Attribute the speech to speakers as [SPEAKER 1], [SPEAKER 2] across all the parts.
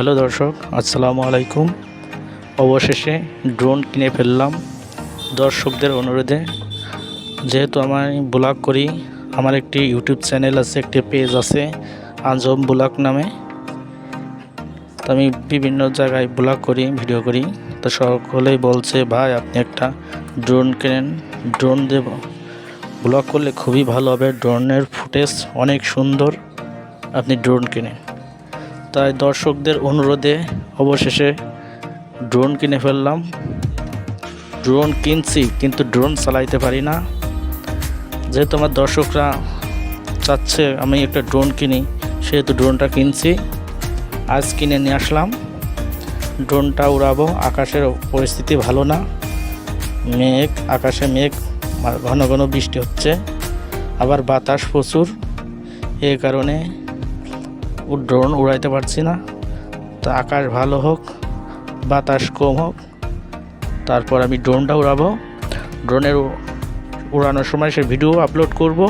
[SPEAKER 1] Hello দর্শক, আসসালামু আলাইকুম। অবশেষে ড্রোন কিনে ফেললাম দর্শকদের অনুরোধে। যেহেতু আমি ব্লগ করি, আমার একটি ইউটিউব চ্যানেল আছে, একটি পেজ আছে আজম ব্লগ নামে। তো আমি বিভিন্ন জায়গায় ব্লগ করি, ভিডিও করি। তো সকলেই বলছে, ভাই আপনি একটা ড্রোন কেনেন, ড্রোন দেব ব্লগ করলে খুবই ভালো হবে, ড্রোনের ফুটেজ অনেক সুন্দর, আপনি ড্রোন কেনেন। তাই দর্শকদের অনুরোধে অবশেষে ড্রোন কিনে ফেললাম। ড্রোন কিনছি কিন্তু ড্রোন চালাইতে পারি না। যেহেতু আমার দর্শকরা চাচ্ছে আমি একটা ড্রোন কিনি, সেহেতু ড্রোনটা কিনছি, আজ কিনে নিয়ে আসলাম। ড্রোনটা উড়াবো। আকাশের পরিস্থিতি ভালো না, আকাশে মেঘ, ঘন ঘন বৃষ্টি হচ্ছে, আবার বাতাস প্রচুর। এই কারণে ড্রোন উড়াইতে পারছি না। তো আকাশ ভালো হোক, বাতাস কম হোক, তারপর আমি ড্রোনটা উড়াবো। ড্রোনের উড়ানোর সময় সে ভিডিও আপলোড করব।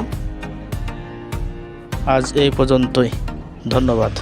[SPEAKER 1] আজ এই পর্যন্তই, ধন্যবাদ।